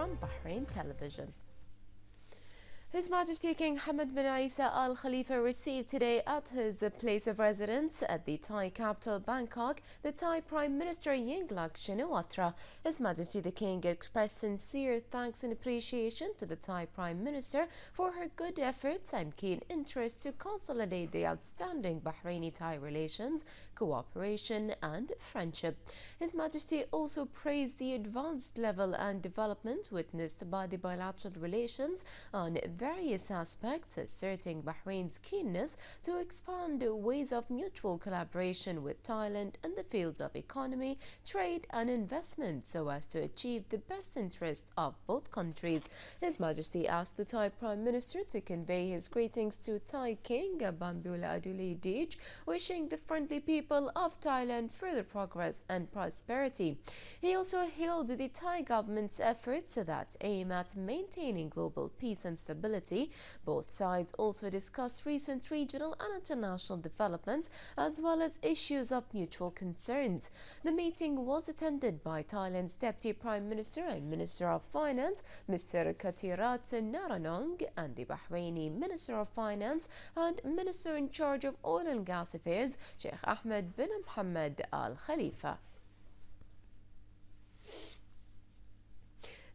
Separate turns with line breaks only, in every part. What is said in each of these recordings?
from Bahrain television. His Majesty King Hamad bin Isa Al Khalifa received today at his place of residence at the Thai capital Bangkok the Thai Prime Minister Yingluck Shinawatra. His Majesty the King expressed sincere thanks and appreciation to the Thai Prime Minister for her good efforts and keen interest to consolidate the outstanding Bahraini-Thai relations, cooperation and friendship. His Majesty also praised the advanced level and development witnessed by the bilateral relations on various aspects, asserting Bahrain's keenness to expand ways of mutual collaboration with Thailand in the fields of economy, trade and investment so as to achieve the best interests of both countries. His Majesty asked the Thai Prime Minister to convey his greetings to Thai King Bambula Aduli Dij, wishing the friendly people of Thailand further progress and prosperity. He also hailed the Thai government's efforts that aim at maintaining global peace and stability. Both sides also discussed recent regional and international developments as well as issues of mutual concerns. The meeting was attended by Thailand's Deputy Prime Minister and Minister of Finance, Mr. Katirat Naranong, and the Bahraini Minister of Finance and Minister in charge of Oil and Gas Affairs, Sheikh Ahmed bin Mohammed Al Khalifa.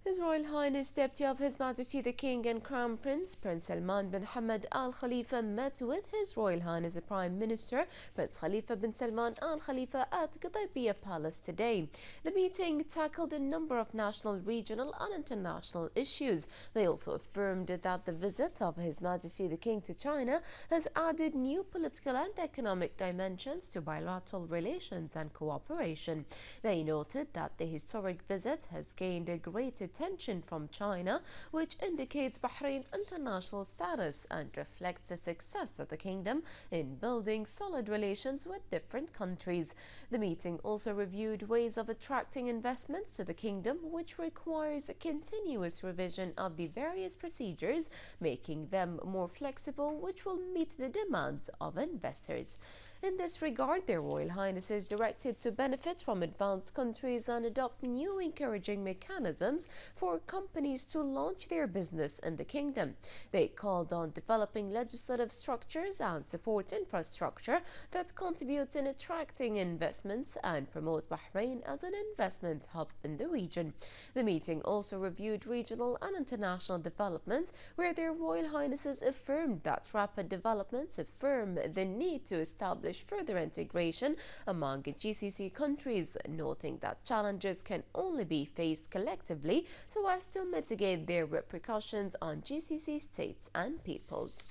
His Royal Highness Deputy of His Majesty the King and Crown Prince Salman bin Hamad Al Khalifa met with His Royal Highness the Prime Minister Prince Khalifa bin Salman Al Khalifa at Qudaibiya Palace today. The meeting tackled a number of national, regional and international issues. They also affirmed that the visit of His Majesty the King to China has added new political and economic dimensions to bilateral relations and cooperation. They noted that the historic visit has gained a great attention from China, which indicates Bahrain's international status and reflects the success of the kingdom in building solid relations with different countries. The meeting also reviewed ways of attracting investments to the kingdom, which requires a continuous revision of the various procedures, making them more flexible, which will meet the demands of investors. In this regard, their Royal Highnesses directed to benefit from advanced countries and adopt new encouraging mechanisms for companies to launch their business in the kingdom. They called on developing legislative structures and support infrastructure that contribute in attracting investments and promote Bahrain as an investment hub in the region. The meeting also reviewed regional and international developments, where their Royal Highnesses affirmed that rapid developments affirm the need to establish further integration among GCC countries, noting that challenges can only be faced collectively so as to mitigate their repercussions on GCC states and peoples.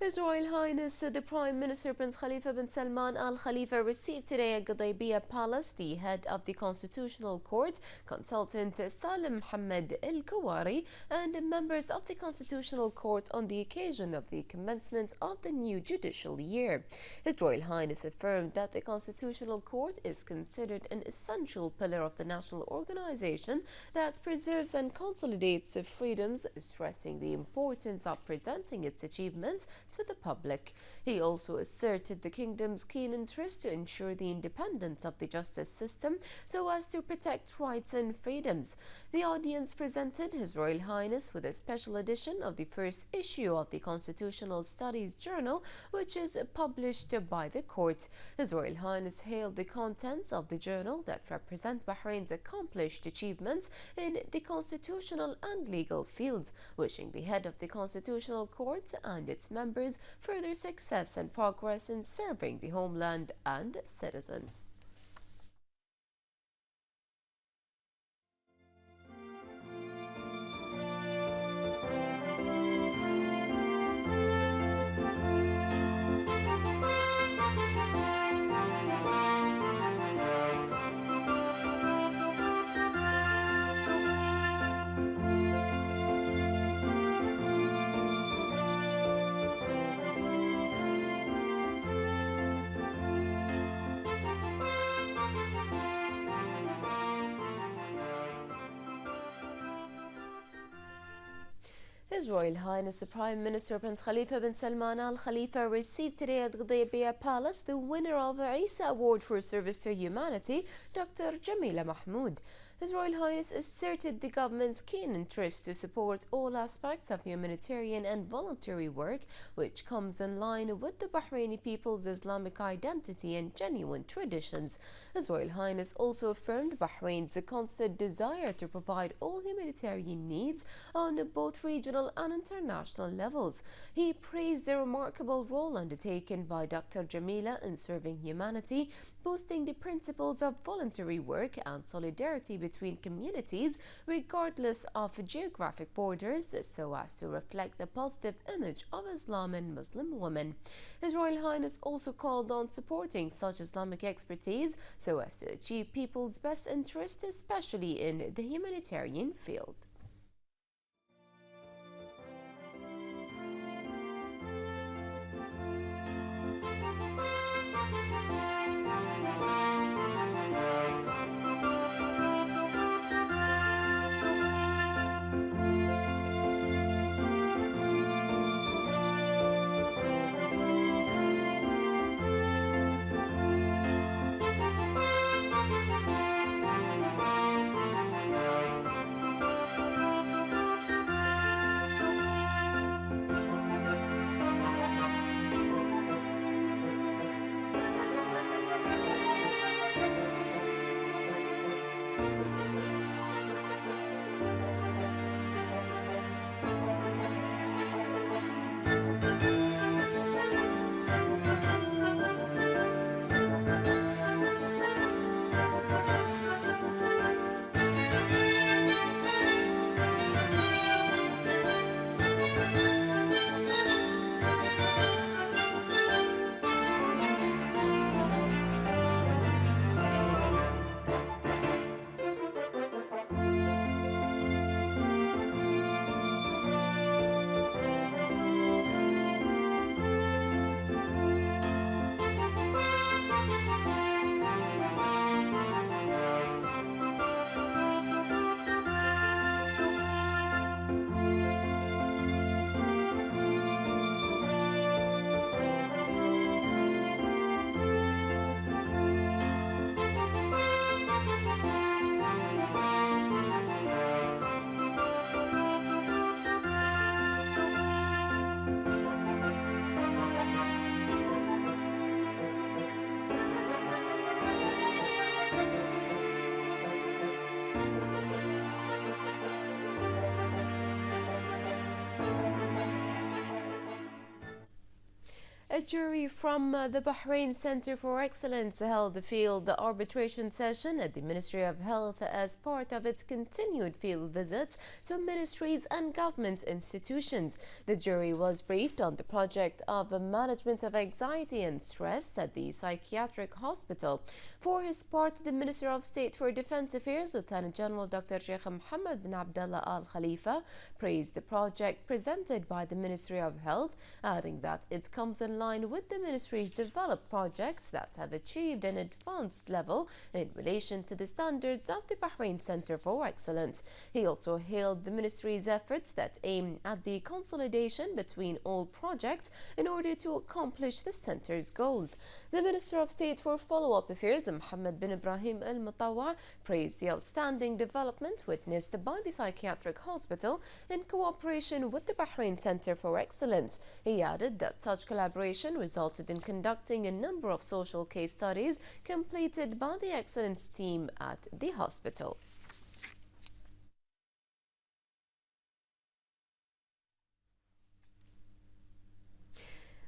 His Royal Highness the Prime Minister Prince Khalifa bin Salman Al Khalifa received today at Qudaibiya Palace the head of the Constitutional Court, Consultant Salim Mohammed Al Kawari, and members of the Constitutional Court on the occasion of the commencement of the new judicial year. His Royal Highness affirmed that the Constitutional Court is considered an essential pillar of the national organization that preserves and consolidates freedoms, stressing the importance of presenting its achievements to the public. He also asserted the kingdom's keen interest to ensure the independence of the justice system so as to protect rights and freedoms. The audience presented His Royal Highness with a special edition of the first issue of the Constitutional Studies Journal, which is published by the court. His Royal Highness hailed the contents of the journal that represent Bahrain's accomplished achievements in the constitutional and legal fields, wishing the head of the Constitutional Court and its members further success and progress in serving the homeland and citizens. His Royal Highness the Prime Minister Prince Khalifa bin Salman Al Khalifa received today at Qudaibiya Palace the winner of the Isa Award for Service to Humanity, Dr. Jamila Mahmood. His Royal Highness asserted the government's keen interest to support all aspects of humanitarian and voluntary work, which comes in line with the Bahraini people's Islamic identity and genuine traditions. His Royal Highness also affirmed Bahrain's constant desire to provide all humanitarian needs on both regional and international levels. He praised the remarkable role undertaken by Dr. Jamila in serving humanity, boosting the principles of voluntary work and solidarity between communities regardless of geographic borders, so as to reflect the positive image of Islam and Muslim women. His Royal Highness also called on supporting such Islamic expertise so as to achieve people's best interest, especially in the humanitarian field. A jury from the Bahrain Center for Excellence held a field arbitration session at the Ministry of Health as part of its continued field visits to ministries and government institutions. The jury was briefed on the project of management of anxiety and stress at the psychiatric hospital. For his part, the Minister of State for Defense Affairs, Lieutenant General Dr. Sheikh Mohammed bin Abdullah Al Khalifa, praised the project presented by the Ministry of Health, adding that it comes in line with the ministry's developed projects that have achieved an advanced level in relation to the standards of the Bahrain Center for Excellence. He also hailed the ministry's efforts that aim at the consolidation between all projects in order to accomplish the center's goals. The Minister of State for Follow-up Affairs, Mohammed bin Ibrahim Al Mutawa, praised the outstanding development witnessed by the psychiatric hospital in cooperation with the Bahrain Center for Excellence. He added that such collaboration resulted in conducting a number of social case studies completed by the excellence team at the hospital.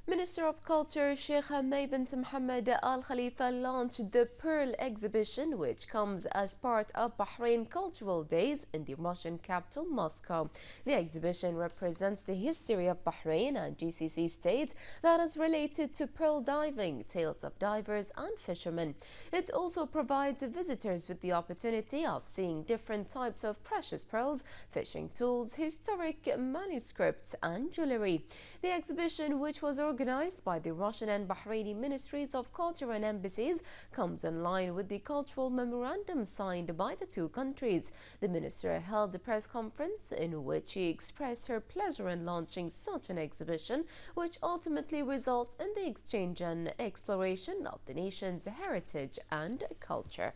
Minister of Culture Sheikh Hamay bint Mohammed Al Khalifa launched the Pearl exhibition, which comes as part of Bahrain Cultural Days in the Russian capital, Moscow. The exhibition represents the history of Bahrain and GCC states that is related to pearl diving, tales of divers and fishermen. It also provides visitors with the opportunity of seeing different types of precious pearls, fishing tools, historic manuscripts and jewelry. The exhibition, which was organized by the Russian and Bahraini Ministries of Culture and Embassies, comes in line with the cultural memorandum signed by the two countries. The minister held a press conference in which she expressed her pleasure in launching such an exhibition, which ultimately results in the exchange and exploration of the nation's heritage and culture.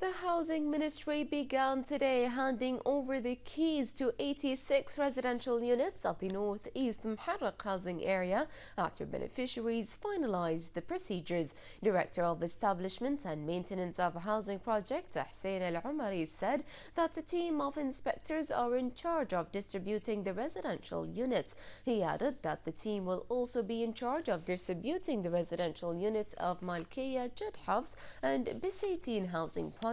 The Housing Ministry began today handing over the keys to 86 residential units of the Northeast Mharraq housing area after beneficiaries finalized the procedures. Director of Establishment and Maintenance of Housing Projects, Hussein Al-Umari, said that a team of inspectors are in charge of distributing the residential units. He added that the team will also be in charge of distributing the residential units of Malkiya, Jadhafs and Bisaytin housing projects.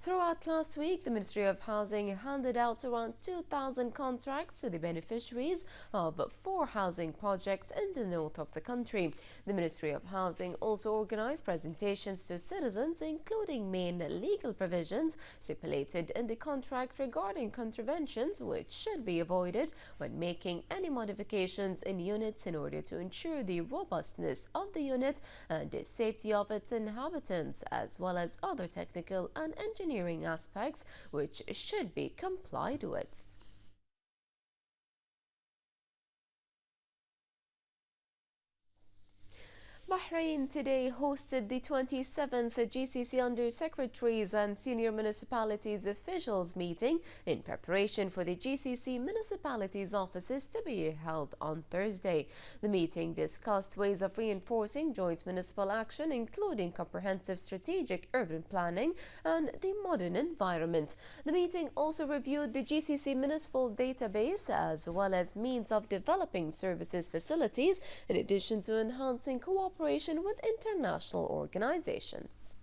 Throughout last week, the Ministry of Housing handed out around 2,000 contracts to the beneficiaries of 4 housing projects in the north of the country. The Ministry of Housing also organized presentations to citizens, including main legal provisions stipulated in the contract regarding contraventions which should be avoided when making any modifications in units in order to ensure the robustness of the unit and the safety of its inhabitants, as well as other technical and engineering aspects which should be complied with. Bahrain today hosted the 27th GCC Undersecretaries and Senior Municipalities Officials meeting in preparation for the GCC Municipalities offices to be held on Thursday. The meeting discussed ways of reinforcing joint municipal action, including comprehensive strategic urban planning and the modern environment. The meeting also reviewed the GCC municipal database as well as means of developing services facilities, in addition to enhancing cooperation with international organizations.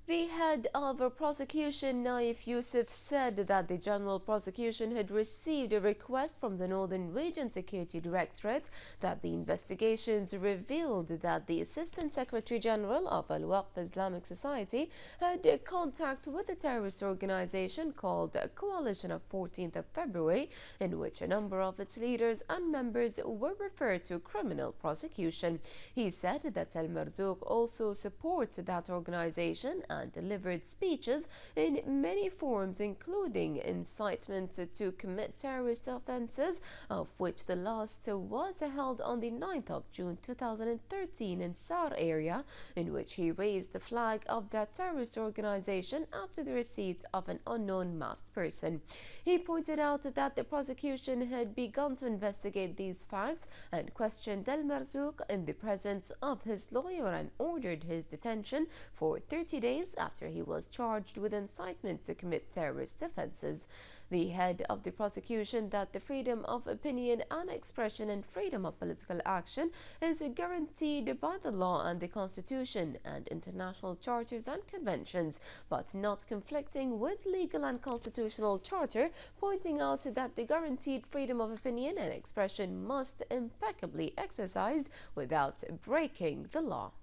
The head of a prosecution, Naif Youssef, said that the General Prosecution had received a request from the Northern Region Security Directorate that the investigations revealed that the Assistant Secretary General of Al-Waqf Islamic Society had contact with a terrorist organization called Coalition of 14th of February, in which a number of its leaders and members were referred to criminal prosecution. He said that Al-Marzouk also supports that organization and delivered speeches in many forms, including incitement to commit terrorist offences, of which the last was held on the 9th of June 2013 in Sar area, in which he raised the flag of that terrorist organization after the receipt of an unknown masked person. He pointed out that the prosecution had begun to investigate these facts and questioned Al-Marzouk in the presence of his lawyer and ordered his detention for 30 days after he was charged with incitement to commit terrorist offences. The head of the prosecution that the freedom of opinion and expression and freedom of political action is guaranteed by the law and the Constitution and international charters and conventions, but not conflicting with legal and constitutional charter, pointing out that the guaranteed freedom of opinion and expression must impeccably exercised without breaking the law.